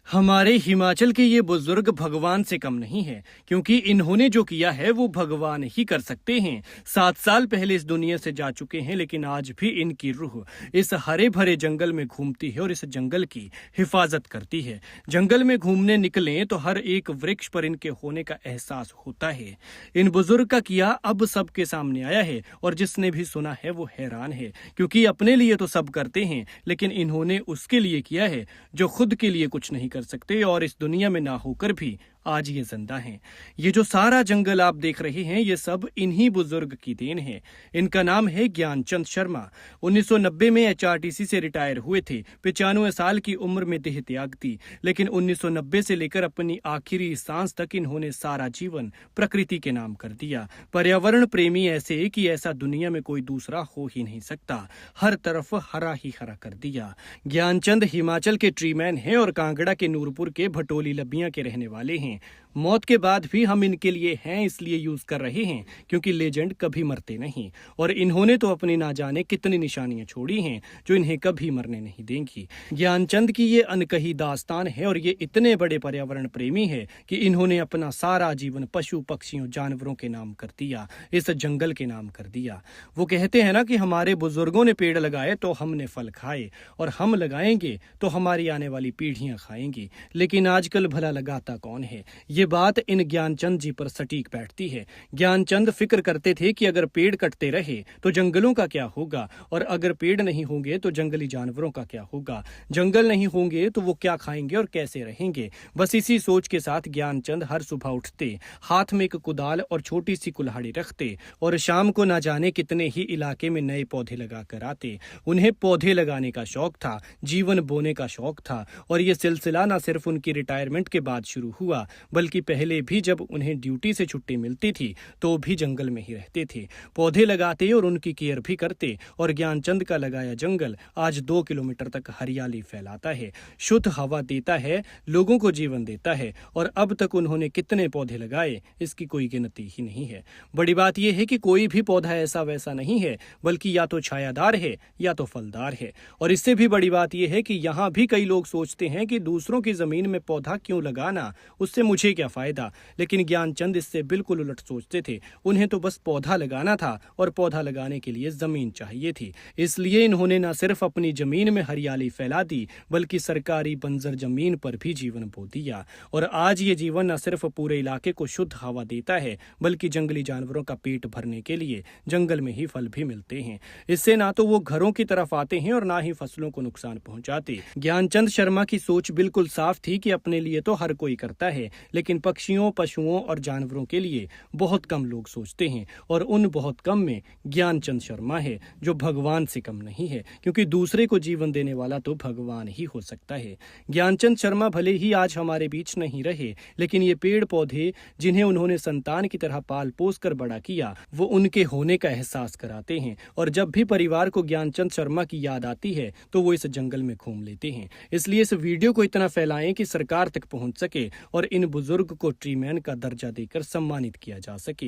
हमारे हिमाचल के ये बुजुर्ग भगवान से कम नहीं है, क्योंकि इन्होंने जो किया है वो भगवान ही कर सकते हैं। 7 साल पहले इस दुनिया से जा चुके हैं, लेकिन आज भी इनकी रूह इस हरे भरे जंगल में घूमती है और इस जंगल की हिफाजत करती है। जंगल में घूमने निकलें तो हर एक वृक्ष पर इनके होने का एहसास होता है। इन बुजुर्ग का किया अब सबके सामने आया है और जिसने भी सुना है वो हैरान है, क्योंकि अपने लिए तो सब करते हैं, लेकिन इन्होंने उसके लिए किया है जो खुद के लिए कुछ नहीं कर सकते और इस दुनिया में ना होकर भी आज ये जिंदा हैं। ये जो सारा जंगल आप देख रहे हैं, ये सब इन्हीं बुजुर्ग की देन है। इनका नाम है ज्ञानचंद शर्मा। 1990 में एचआरटीसी से रिटायर हुए थे। 95 साल की उम्र में देह त्याग थी, लेकिन 1990 से लेकर अपनी आखिरी सांस तक इन्होंने सारा जीवन प्रकृति के नाम कर दिया। पर्यावरण प्रेमी ऐसे कि ऐसा दुनिया में कोई दूसरा हो ही नहीं सकता। हर तरफ हरा ही हरा कर दिया। ज्ञानचंद हिमाचल के ट्रीमैन हैं और कांगड़ा के नूरपुर के भटोली लबिया के रहने वाले हैं। मौत के बाद भी हम इनके लिए हैं इसलिए यूज कर रहे हैं, क्योंकि लेजेंड कभी मरते नहीं और इन्होंने तो अपनी ना जाने कितनी निशानियां छोड़ी हैं जो इन्हें कभी मरने नहीं देंगी। ज्ञानचंद की ये अनकही दास्तान है और ये इतने बड़े पर्यावरण प्रेमी है कि इन्होंने अपना सारा जीवन पशु पक्षियों जानवरों के नाम कर दिया, इस जंगल के नाम कर दिया। वो कहते हैं ना कि हमारे बुजुर्गों ने पेड़ लगाए तो हमने फल खाए, और हम लगाएंगे तो हमारी आने वाली पीढ़ियां खाएंगी। लेकिन आजकल भला लगाता कौन है? ये बात इन ज्ञानचंद जी पर सटीक बैठती है। ज्ञानचंद फिक्र करते थे कि अगर पेड़ कटते रहे तो जंगलों का क्या होगा, और अगर पेड़ नहीं होंगे तो जंगली जानवरों का क्या होगा। जंगल नहीं होंगे तो वो क्या खाएंगे और कैसे रहेंगे। बस इसी सोच के साथ ज्ञानचंद हर सुबह उठते, हाथ में एक कुदाल और छोटी सी कुल्हाड़ी रखते और शाम को ना जाने कितने ही इलाके में नए पौधे लगा कर आते। उन्हें पौधे लगाने का शौक था, जीवन बोने का शौक था, और ये सिलसिला न सिर्फ उनकी रिटायरमेंट के बाद शुरू हुआ, बल्कि पहले भी जब उन्हें ड्यूटी से छुट्टी मिलती थी तो भी जंगल में ही रहते थे। पौधे लगाते और उनकी केयर भी करते, और ज्ञानचंद का लगाया जंगल आज 2 किलोमीटर तक हरियाली फैलाता है, शुद्ध हवा देता है, लोगों को जीवन देता है। और अब तक उन्होंने कितने पौधे लगाए इसकी कोई गिनती ही नहीं है। बड़ी बात यह है कि कोई भी पौधा ऐसा वैसा नहीं है, बल्कि या तो छायादार है या तो फलदार है। और इससे भी बड़ी बात यह है कि यहाँ भी कई लोग सोचते हैं कि दूसरों की जमीन में पौधा क्यों लगाना, उससे मुझे क्या फायदा। लेकिन ज्ञानचंद इससे बिल्कुल उलट सोचते थे। उन्हें तो बस पौधा लगाना था, और पौधा लगाने के लिए जमीन चाहिए थी। इसलिए इन्होंने न सिर्फ अपनी जमीन में हरियाली फैला दी, बल्कि सरकारी बंजर जमीन पर भी जीवन बो दिया। और आज ये जीवन न सिर्फ पूरे इलाके को शुद्ध हवा देता है, बल्कि जंगली जानवरों का पेट भरने के लिए जंगल में ही फल भी मिलते हैं। इससे ना तो वो घरों की तरफ आते हैं और ना ही फसलों को नुकसान पहुंचाते। ज्ञानचंद शर्मा की सोच बिल्कुल साफ थी कि अपने लिए तो हर कोई करता है, लेकिन पक्षियों, पशुओं और जानवरों के लिए बहुत कम लोग सोचते हैं। और उन बहुत कम में ज्ञानचंद शर्मा है, जो भगवान से कम नहीं है, क्योंकि दूसरे को जीवन देने वाला तो भगवान ही हो सकता है। ज्ञानचंद शर्मा भले ही आज हमारे बीच नहीं रहे, लेकिन ये पेड़ पौधे जिन्हें उन्होंने संतान की तरह पाल पोस कर बड़ा किया, वो उनके होने का एहसास कराते हैं। और जब भी परिवार को ज्ञानचंद शर्मा की याद आती है तो वो इस जंगल में घूम लेते हैं। इसलिए इस वीडियो को इतना फैलाएं कि सरकार तक पहुंच सके और इन बुजुर्ग को ट्रीमैन का दर्जा देकर सम्मानित किया जा सके।